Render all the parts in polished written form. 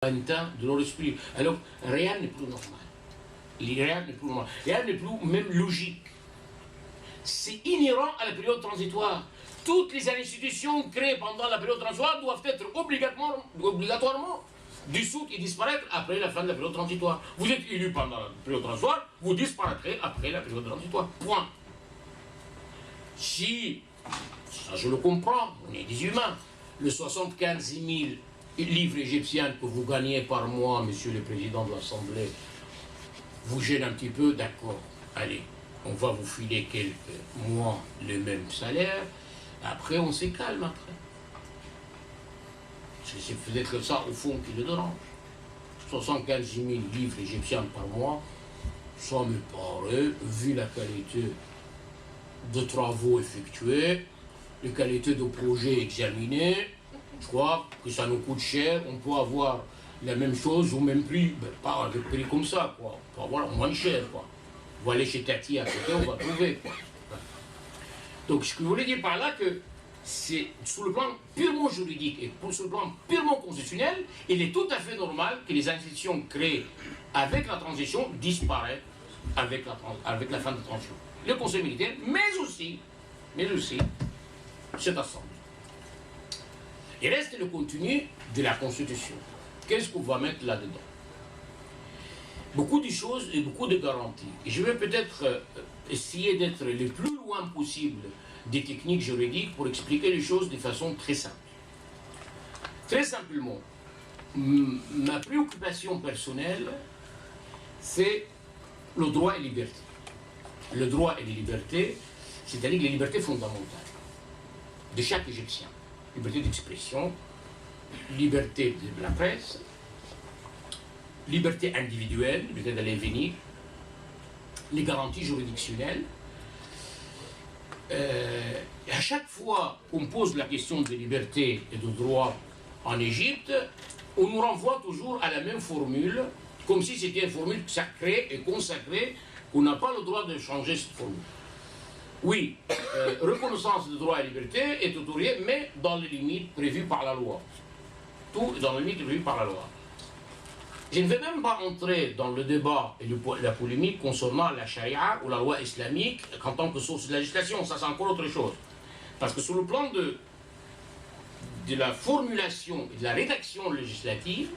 de leur esprit. Alors, rien n'est plus normal. Rien n'est plus normal. Rien n'est plus même logique. C'est inhérent à la période transitoire. Toutes les institutions créées pendant la période transitoire doivent être obligatoirement dissoutes et disparaître après la fin de la période transitoire. Vous êtes élu pendant la période transitoire, vous disparaîtrez après la période transitoire. Point. Si, ça je le comprends, on est des humains, le 75 000 livres égyptiens que vous gagnez par mois, monsieur le président de l'Assemblée, vous gêne un petit peu, d'accord, allez, on va vous filer quelques mois le même salaire, après on se calme après. C'est peut-être ça au fond qui le dérange. 75 000 livres égyptiens par mois, ça me paraît, vu la qualité de travaux effectués, la qualité de projets examinés, je crois que ça nous coûte cher, on peut avoir la même chose au même prix, ben, pas avec prix comme ça, quoi. On peut avoir moins cher, quoi. On va aller chez Tati à côté, on va trouver, quoi. Donc, ce que je voulais dire par là, que c'est sur le plan purement juridique et sur le plan purement constitutionnel, il est tout à fait normal que les institutions créées avec la transition disparaissent avec la fin de la transition. Le Conseil militaire, mais aussi cette Assemblée. Il reste le contenu de la Constitution. Qu'est-ce qu'on va mettre là-dedans? Beaucoup de choses et beaucoup de garanties. Et je vais peut-être essayer d'être le plus loin possible des techniques juridiques pour expliquer les choses de façon très simple. Très simplement, ma préoccupation personnelle, c'est le droit et la liberté. Le droit et les libertés, c'est-à-dire les libertés fondamentales de chaque Égyptien. Liberté d'expression, liberté de la presse, liberté individuelle, liberté d'aller et venir, les garanties juridictionnelles. À chaque fois qu'on pose la question de liberté et de droit en Égypte, on nous renvoie toujours à la même formule, comme si c'était une formule sacrée et consacrée, qu'on n'a pas le droit de changer cette formule. Oui, reconnaissance de droit et liberté est autorisée, mais dans les limites prévues par la loi. Tout est dans les limites prévues par la loi. Je ne vais même pas entrer dans le débat et la polémique concernant la charia ou la loi islamique en tant que source de législation. Ça, c'est encore autre chose. Parce que sur le plan de la formulation et de la rédaction législative,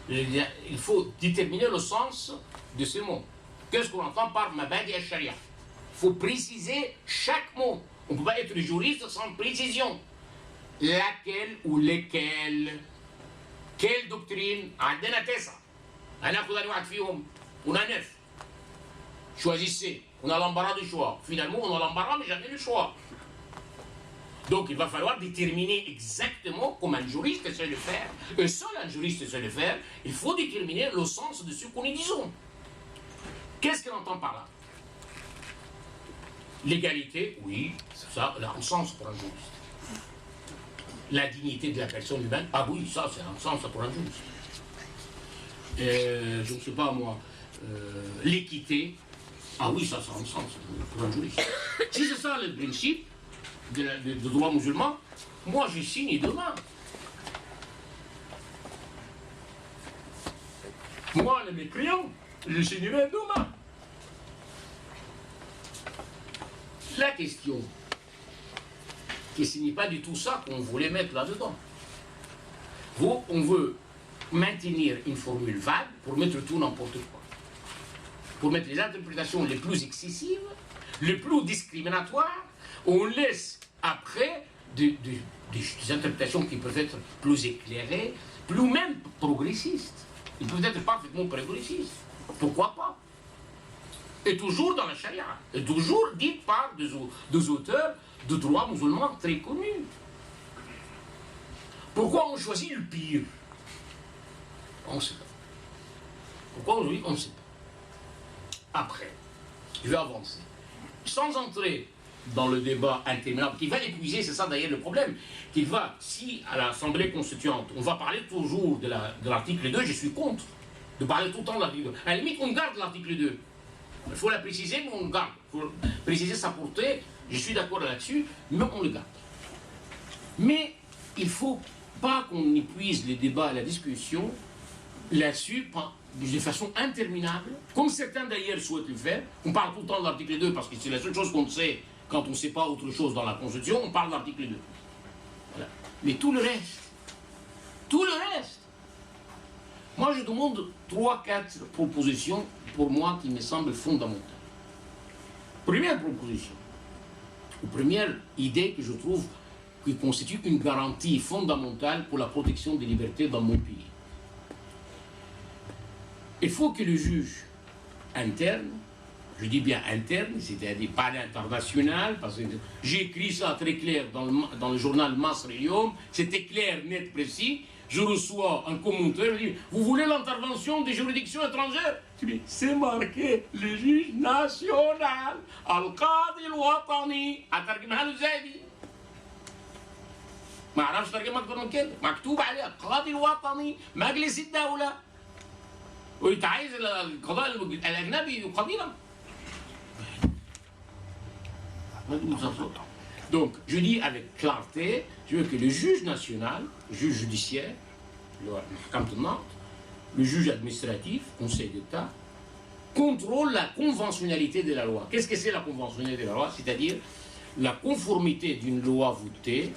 il faut déterminer le sens de ces mots. Qu'est-ce qu'on entend par mabadi al-sharia? Il faut préciser chaque mot. On ne peut pas être juriste sans précision. Laquelle ou lesquelles? Quelle doctrine? On a 9. Choisissez. On a l'embarras du choix. Finalement, on a l'embarras, mais jamais le choix. Donc, il va falloir déterminer exactement, comme un juriste sait le faire, et seul un juriste sait le faire, il faut déterminer le sens de ce qu'on y disons. Qu'est-ce qu'on entend par là? L'égalité, oui, ça a un sens pour un juriste. La dignité de la personne humaine, ah oui, ça, c'est un sens pour un juriste. Je ne sais pas moi, l'équité, ah oui, ça a un sens pour un juriste. Si c'est ça le principe de droit musulman, moi je signe demain. Moi, les mécréants, je signerai demain. La question, que ce n'est pas du tout ça qu'on voulait mettre là-dedans. On veut maintenir une formule vague pour mettre tout n'importe quoi. Pour mettre les interprétations les plus excessives, les plus discriminatoires, on laisse après des interprétations qui peuvent être plus éclairées, plus même progressistes. Ils peuvent être parfaitement progressistes. Pourquoi pas? Et toujours dans la charia, et toujours dites par des auteurs de droit musulman très connus. Pourquoi on choisit le pire? On ne sait pas. Pourquoi aujourd'hui? On ne sait pas. Après, je vais avancer. Sans entrer dans le débat interminable, qui va épuiser, c'est ça d'ailleurs le problème, qu'il va, si à l'Assemblée constituante, on va parler toujours de l'article 2, je suis contre de parler tout le temps de l'article 2. À la limite, on garde l'article 2. Il faut la préciser, mais on le garde. Il faut préciser sa portée, je suis d'accord là-dessus, mais on le garde. Mais il ne faut pas qu'on épuise les débats et la discussion là-dessus de façon interminable, comme certains d'ailleurs souhaitent le faire. On parle tout le temps de l'article 2 parce que c'est la seule chose qu'on sait quand on ne sait pas autre chose dans la Constitution, on parle de l'article 2. Voilà. Mais tout le reste, moi je demande 3-4 propositions pour moi qui me semblent fondamentales. Première proposition, ou première idée que je trouve qui constitue une garantie fondamentale pour la protection des libertés dans mon pays. Il faut que le juge interne, je dis bien interne, c'est-à-dire pas l'international, parce que j'ai écrit ça très clair dans le journal Masrelium, c'était clair, net, précis. Je reçois un commentaire, je dis, vous voulez l'intervention des juridictions étrangères? Je dis, c'est marqué, le juge national, Al-Qadi al-Watani, Atargimha al-Zaidi. ما اعرفش ترجمه اكتر من كده، مكتوب عليه القاضي الوطني مجلس الدوله وانت عايز القضاء الاجنبي يقاضينا. Donc je dis avec clarté, je veux que le juge national, le juge judiciaire, le juge administratif, Conseil d'État, contrôle la conventionnalité de la loi. Qu'est-ce que c'est la conventionnalité de la loi? C'est-à-dire la conformité d'une loi votée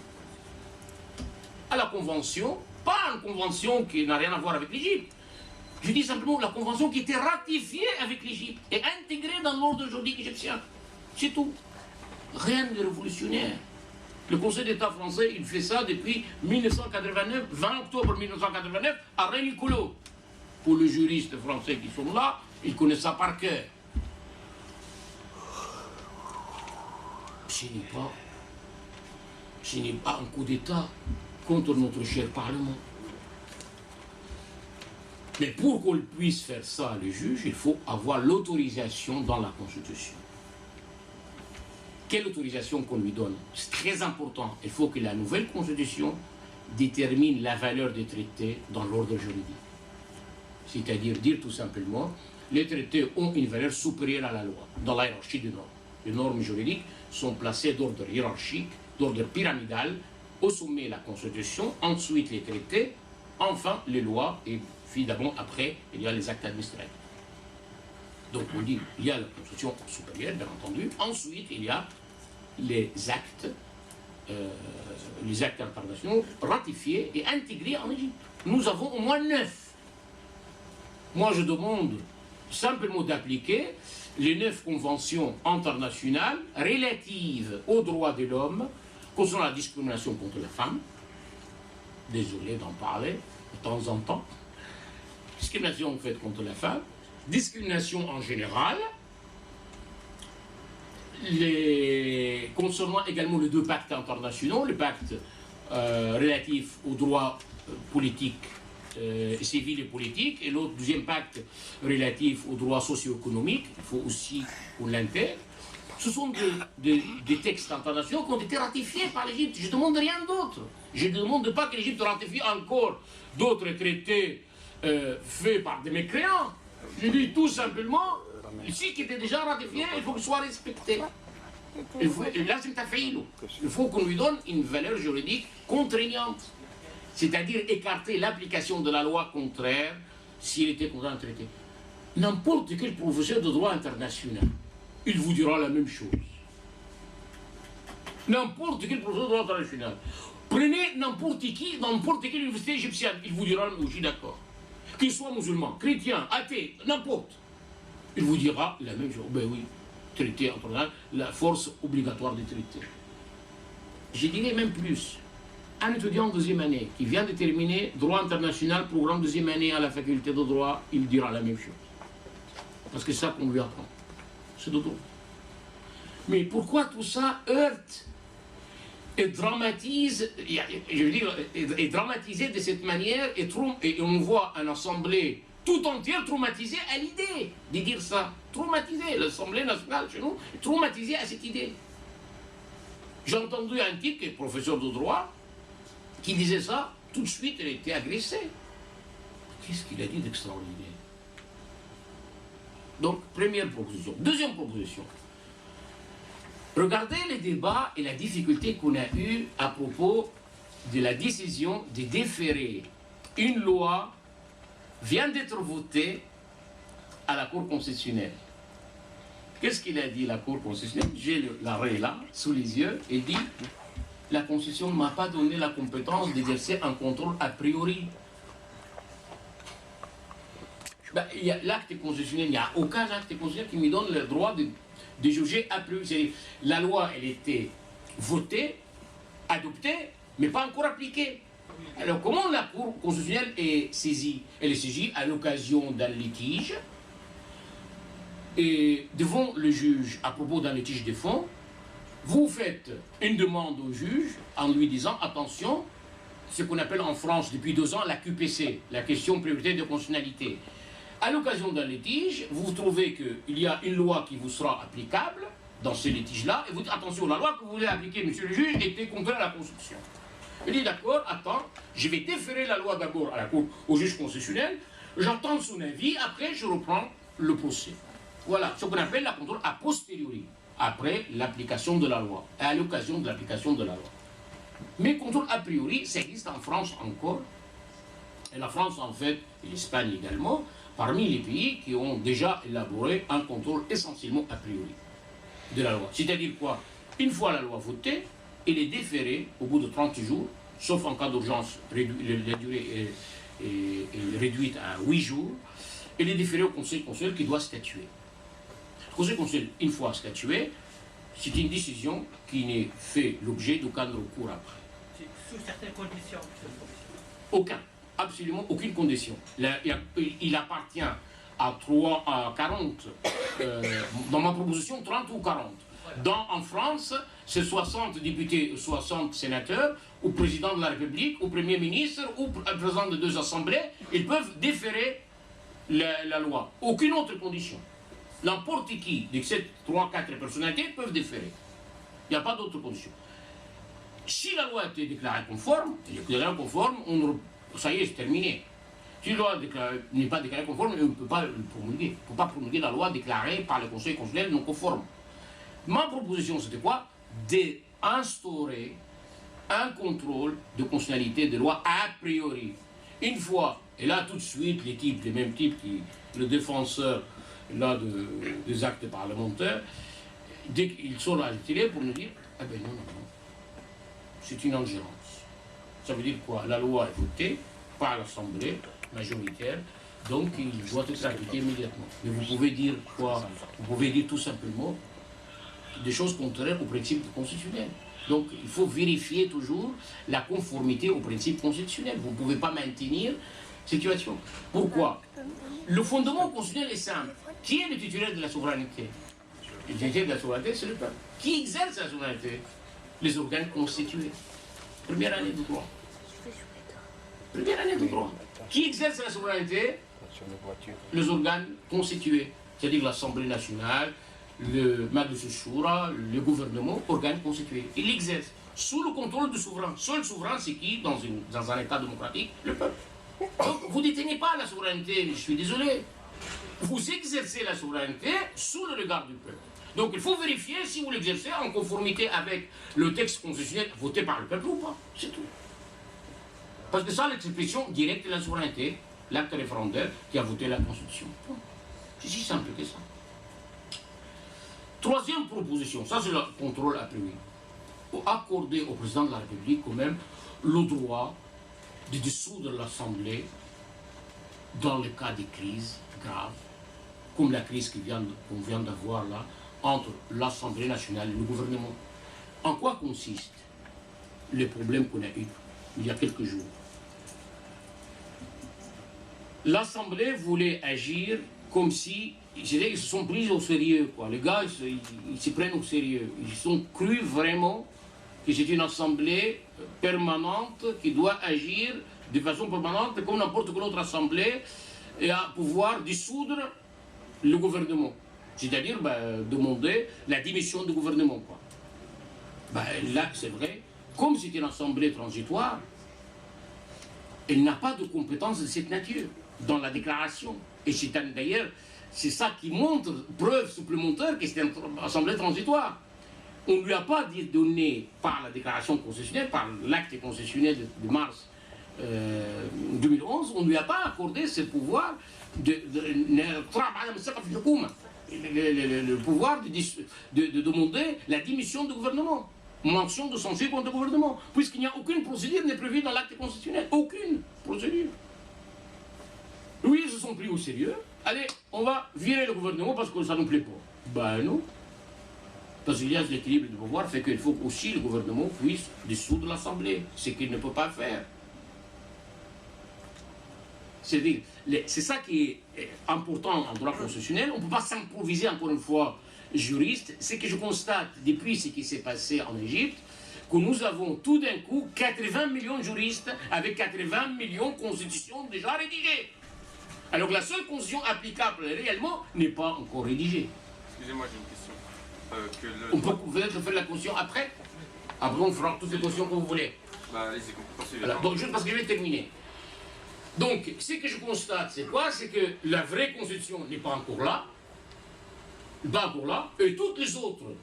à la convention, pas une convention qui n'a rien à voir avec l'Égypte. Je dis simplement la convention qui était ratifiée avec l'Égypte et intégrée dans l'ordre juridique égyptien. C'est tout. Rien de révolutionnaire. Le Conseil d'État français, il fait ça depuis 1989, 20 octobre 1989, à Rénicolo. Pour les juristes français qui sont là, ils connaissent ça par cœur. Ce n'est pas un coup d'État contre notre cher Parlement. Mais pour qu'on puisse faire ça, le juge, il faut avoir l'autorisation dans la Constitution. Quelle autorisation qu'on lui donne? C'est très important. Il faut que la nouvelle Constitution détermine la valeur des traités dans l'ordre juridique. C'est-à-dire dire tout simplement, les traités ont une valeur supérieure à la loi, dans la hiérarchie des normes. Les normes juridiques sont placées d'ordre hiérarchique, d'ordre pyramidal, au sommet la Constitution, ensuite les traités, enfin les lois, et évidemment après il y a les actes administratifs. Donc on dit il y a la Constitution supérieure, bien entendu, ensuite il y a les actes internationaux ratifiés et intégrés en Égypte. Nous avons au moins 9. Moi je demande simplement d'appliquer les 9 conventions internationales relatives aux droits de l'homme, concernant la discrimination contre la femme, désolé d'en parler de temps en temps, discrimination faite contre la femme, discrimination en général, concernant également les 2 pactes internationaux, le pacte relatif aux droits politiques, civils et politiques, et l'autre deuxième pacte relatif aux droits socio-économiques, il faut aussi qu'on l'intègre. Ce sont des textes internationaux qui ont été ratifiés par l'Égypte. Je ne demande rien d'autre. Je ne demande pas que l'Égypte ratifie encore d'autres traités faits par des mécréants. Je dis tout simplement, ici qui était déjà ratifié, il faut qu'il soit respecté. Il faut qu'on lui donne une valeur juridique contraignante. C'est-à-dire écarter l'application de la loi contraire s'il était contre un traité. N'importe quel professeur de droit international, il vous dira la même chose. N'importe quel professeur de droit international. Prenez n'importe qui, dans n'importe quelle université égyptienne, il vous dira, je suis d'accord. Qu'il soit musulman, chrétien, athée, n'importe. Il vous dira la même chose. Ben oui, traité international, la force obligatoire des traités. Je dirais même plus. Un étudiant en 2e année qui vient de terminer droit international, programme 2e année à la faculté de droit, il dira la même chose. Parce que c'est ça qu'on lui apprend. C'est de droit. Mais pourquoi tout ça heurte et dramatise, je veux dire, est dramatisé de cette manière et on voit une assemblée tout entière traumatisée à l'idée de dire ça. Traumatisée, l'Assemblée nationale chez nous, traumatisée à cette idée. J'ai entendu un type qui est professeur de droit qui disait ça, tout de suite il a été agressé. Qu'est-ce qu'il a dit d'extraordinaire? Donc, première proposition. Deuxième proposition. Regardez les débats et la difficulté qu'on a eue à propos de la décision de déférer une loi vient d'être voté à la Cour constitutionnelle. Qu'est-ce qu'il a dit, la Cour constitutionnelle? J'ai l'arrêt là, sous les yeux, et dit la Constitution ne m'a pas donné la compétence d'exercer un contrôle a priori. Ben, il y a l'acte constitutionnel, il n'y a aucun acte constitutionnel qui me donne le droit de juger a priori. C'est-à-dire, la loi, elle était votée, adoptée, mais pas encore appliquée. Alors, comment la Cour constitutionnelle est saisie? Elle est saisie à l'occasion d'un litige, et devant le juge, à propos d'un litige de fonds, vous faites une demande au juge en lui disant, attention, ce qu'on appelle en France depuis 2 ans la QPC, la question prioritaire de constitutionnalité. À l'occasion d'un litige, vous trouvez qu'il y a une loi qui vous sera applicable dans ce litige-là, et vous dites, attention, la loi que vous voulez appliquer, monsieur le juge, était contraire à la Constitution. Il dit, d'accord, attends, je vais déférer la loi d'abord à la Cour, au juge constitutionnel, j'entends son avis, après je reprends le procès. Voilà, ce qu'on appelle la contrôle a posteriori, après l'application de la loi, à l'occasion de l'application de la loi. Mais contrôle a priori, ça existe en France encore, et la France en fait, et l'Espagne également, parmi les pays qui ont déjà élaboré un contrôle essentiellement a priori de la loi. C'est-à-dire quoi? Une fois la loi votée, elle est déférée au bout de 30 jours, sauf en cas d'urgence, la durée est réduite à 8 jours, elle est déférée au Conseil constitutionnel qui doit statuer. Le Conseil constitutionnel, une fois statué, c'est une décision qui n'est fait l'objet d'aucun recours après. Sous certaines conditions. Aucun. Absolument aucune condition. Il appartient à 40, dans ma proposition 30 ou 40. En France, c'est 60 députés, 60 sénateurs, ou président de la République, ou premier ministre, ou président de 2 assemblées, ils peuvent déférer la loi. Aucune autre condition. N'importe qui de ces 3-4 personnalités peuvent déférer. Il n'y a pas d'autre condition. Si la loi a été déclarée conforme, ça y est, c'est terminé. Si la loi n'est pas déclarée conforme, on ne peut pas le promulguer. On ne peut pas promulguer la loi déclarée par le Conseil constitutionnel non conforme. Ma proposition, c'était quoi? D'instaurer un contrôle de constitutionnalité des lois a priori. Une fois, et là tout de suite, les mêmes types, le défenseur là, des actes parlementaires, dès qu'ils sont à la télé pour nous dire, ah ben non, c'est une ingérence. Ça veut dire quoi? La loi est votée par l'Assemblée majoritaire, donc il doit être appliqué immédiatement. Mais vous pouvez dire quoi? Vous pouvez dire tout simplement des choses contraires au principe constitutionnel. Donc il faut vérifier toujours la conformité au principe constitutionnel. Vous ne pouvez pas maintenir cette situation. Pourquoi? Le fondement constitutionnel est simple. Qui est le titulaire de la souveraineté? Le titulaire de la souveraineté, c'est le peuple. Qui exerce la souveraineté? Les organes constitués. Première année de droit. Première année de droit. Qui exerce la souveraineté? Les organes constitués. C'est-à-dire l'Assemblée nationale, le Majlis Shura, le gouvernement, organes constitués. Il exerce sous le contrôle du souverain. Seul souverain, c'est qui dans un État démocratique? Le peuple. Donc, vous ne détenez pas la souveraineté, je suis désolé. Vous exercez la souveraineté sous le regard du peuple. Donc, il faut vérifier si vous l'exercez en conformité avec le texte constitutionnel voté par le peuple ou pas. C'est tout. Parce que ça, l'expression directe de la souveraineté, l'acte référendaire qui a voté la Constitution. C'est si simple que ça. Troisième proposition, ça c'est le contrôle a priori. Accorder au président de la République quand même le droit de dissoudre l'Assemblée dans le cas de crises graves, comme la crise qu'on vient d'avoir là, entre l'Assemblée nationale et le gouvernement. En quoi consiste le problème qu'on a eu il y a quelques jours? L'Assemblée voulait agir comme si, ils se sont pris au sérieux, quoi. Les gars, ils se prennent au sérieux. Ils ont cru vraiment que c'est une assemblée permanente qui doit agir de façon permanente comme n'importe quelle autre assemblée et à pouvoir dissoudre le gouvernement. C'est-à-dire demander la démission du gouvernement, quoi. Là, c'est vrai, comme c'est une assemblée transitoire, elle n'a pas de compétence de cette nature dans la déclaration. Et d'ailleurs, c'est ça qui montre, preuve supplémentaire que c'est une assemblée transitoire. On ne lui a pas donné par la déclaration constitutionnelle, par l'acte constitutionnel de mars 2011, on ne lui a pas accordé ce pouvoir le pouvoir de demander la démission du gouvernement, mention de censure contre le gouvernement, puisqu'il n'y a aucune procédure n'est prévue dans l'acte constitutionnel, aucune procédure. Oui, ils se sont pris au sérieux. Allez, on va virer le gouvernement parce que ça ne nous plaît pas. Ben non. Parce qu'il y a cet équilibre de pouvoir, fait qu'il faut aussi le gouvernement puisse dissoudre l'Assemblée, ce qu'il ne peut pas faire. C'est-à-dire, c'est ça qui est important en droit constitutionnel. On ne peut pas s'improviser, encore une fois, juriste. Ce que je constate depuis ce qui s'est passé en Égypte, que nous avons tout d'un coup 80 millions de juristes avec 80 millions de constitutions déjà rédigées. Alors que la seule constitution applicable réellement n'est pas encore rédigée. Excusez-moi, j'ai une question. On peut peut-être faire la constitution après. Après, on fera toutes les constitutions que vous voulez. Bah, allez-y, poursuivez. Voilà. Donc, juste parce que je vais terminer. Donc, ce que je constate, c'est quoi? C'est que la vraie constitution n'est pas encore là. Pas encore là. Et toutes les autres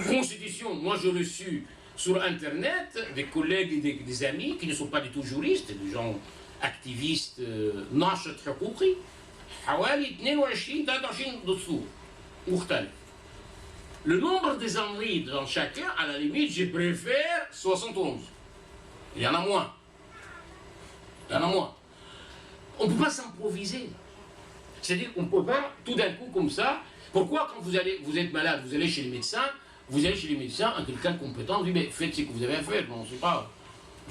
constitutions, moi j'ai reçu sur Internet des collègues et des amis qui ne sont pas du tout juristes, des gens activistes, ناشط حقوقي حوالي 22 23 دستور مختلف. Le nombre des ennuis dans chacun, à la limite, je préfère 71. Il y en a moins. Il y en a moins. On ne peut pas s'improviser. C'est-à-dire qu'on ne peut pas, tout d'un coup, comme ça. Pourquoi, quand vous êtes malade, vous allez chez les médecins, un quelqu'un compétent, vous dit, mais faites ce que vous avez à faire. Non, je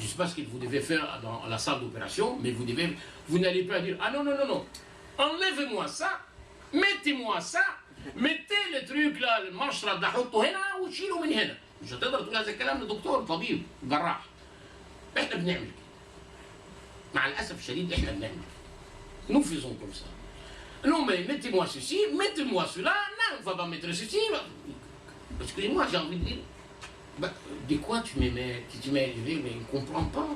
ne sais pas ce que vous devez faire dans la salle d'opération, mais vous n'allez pas dire, ah non, non, non, non, enlevez-moi ça, mettez-moi ça, mettez le truc là, المشرط ده حطه هنا وشيله من هنا. مش هتقدر تقول هذا الكلام لدكتور طبيب جراح. احنا بنعمل كده. مع الاسف الشديد احنا بنعمل كده. Nous faisons comme ça. Non mais mettez-moi ceci, mettez-moi cela, non, on va pas mettre ceci. Excusez-moi, j'ai envie de dire. Bah, de quoi tu me mets, mais il ne comprend pas.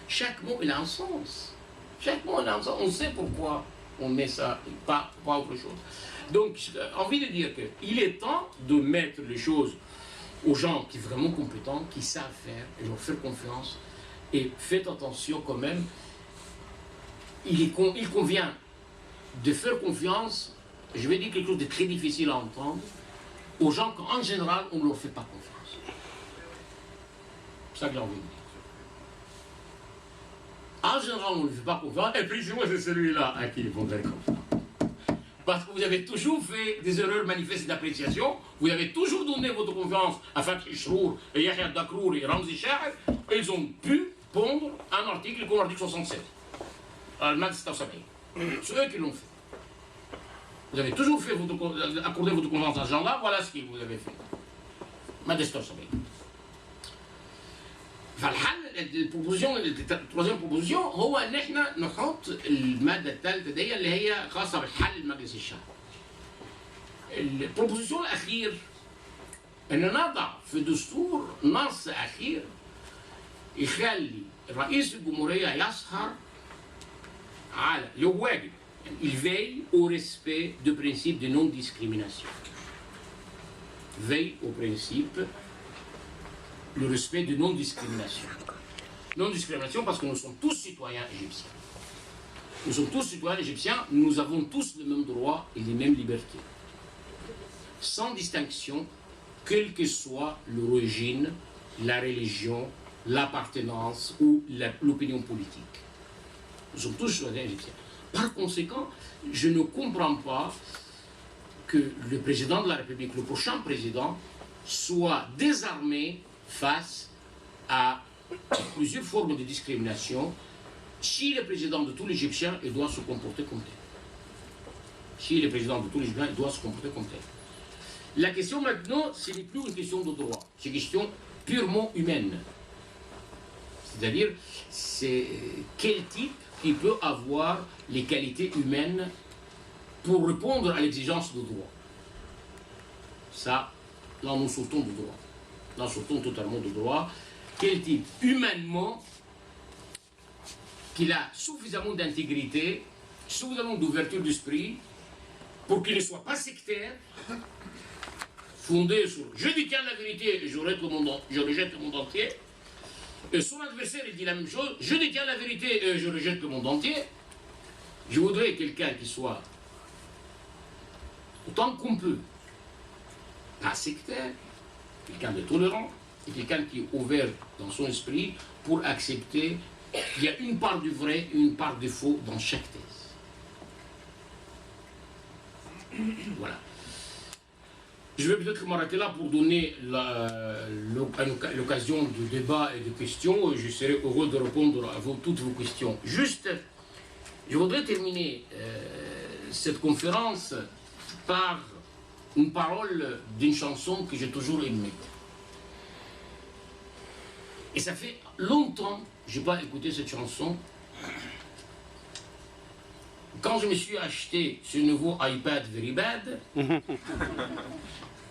Chaque mot il a un sens. Chaque mot il a un sens. On sait pourquoi on met ça, pas autre chose. Donc, j'ai envie de dire qu'il est temps de mettre les choses aux gens qui sont vraiment compétents, qui savent faire, et leur faire confiance. Et faites attention quand même, il convient de faire confiance, je vais dire quelque chose de très difficile à entendre, aux gens qu'en général, on ne leur fait pas confiance. C'est ça que j'ai envie de dire. En général, on ne lui fait pas confiance, et puis moi, c'est celui-là à qui ils vont faire confiance. Parce que vous avez toujours fait des erreurs manifestes d'appréciation, vous avez toujours donné votre confiance à Fathi Chrour, et Yahya Dakrour et Ramzi Shahar, et ils ont pu pondre un article comme l'article 67. C'est eux qui l'ont fait. Vous avez toujours fait accordé votre confiance à ce gens-là, voilà ce que vous avez fait. Madestor Sabay. التروزيام بروبوزيون هو ان احنا نحط الماده الثالثه دي اللي هي خاصه بالحل مجلس الشعب. البروبوزيون الاخير ان نضع في دستور نص اخير يخلي رئيس الجمهوريه يسهر على لو واجب il veille au respect du principe de non-discrimination. Veille au principe le respect de non-discrimination. Non-discrimination parce que nous sommes tous citoyens égyptiens. Nous sommes tous citoyens égyptiens, nous avons tous les mêmes droits et les mêmes libertés. Sans distinction, quelle que soit l'origine, la religion, l'appartenance ou l'opinion politique. Nous sommes tous citoyens égyptiens. Par conséquent, je ne comprends pas que le président de la République, le prochain président, soit désarmé face à plusieurs formes de discrimination. Si le président de tous les Égyptiens, il doit se comporter comme tel. Si le président de tous les Égyptiens, il doit se comporter comme tel. La question maintenant, ce n'est plus une question de droit, c'est une question purement humaine. C'est-à-dire, c'est quel type qui peut avoir les qualités humaines pour répondre à l'exigence de droit. Ça, là, nous sortons du droit. Là, sortons totalement du droit. Quel type, humainement, qu'il a suffisamment d'intégrité, suffisamment d'ouverture d'esprit, pour qu'il ne soit pas sectaire, fondé sur « je détiens la vérité et je rejette le monde entier », Et son adversaire, il dit la même chose. Je détiens la vérité et je rejette le monde entier. Je voudrais quelqu'un qui soit, autant qu'on peut, pas sectaire, quelqu'un de tolérant, et quelqu'un qui est ouvert dans son esprit pour accepter qu'il y a une part du vrai et une part du faux dans chaque thèse. Voilà. Je vais peut-être m'arrêter là pour donner l'occasion de débat et de questions. Je serai heureux de répondre à toutes vos questions. Juste, je voudrais terminer cette conférence par une parole d'une chanson que j'ai toujours aimée. Et ça fait longtemps que je n'ai pas écouté cette chanson. Quand je me suis acheté ce nouveau iPad Very Bad,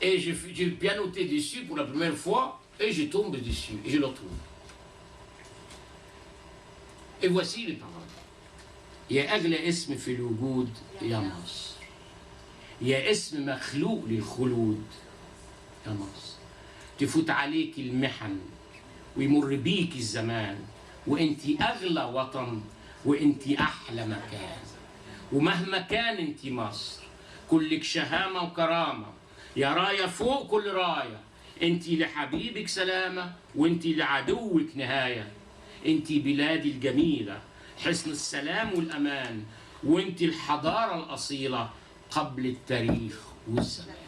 et j'ai pianoté dessus pour la première fois, et je tombe dessus, et je le retrouve. Et voici les paroles. يا أغلى اسم في الوجود يا مصر يا اسم مخلوق للخلود يا مصر تفوت عليك المحن ويمر بيك الزمان وانتي أغلى وطن وانتي أحلى مكان ومهما كان انتي مصر كلك شهامة وكرامة يا راية فوق كل راية انتي لحبيبك سلامة وانتي لعدوك نهاية انتي بلادي الجميلة حسن السلام والأمان وانتي الحضارة الأصيلة قبل التاريخ والزمان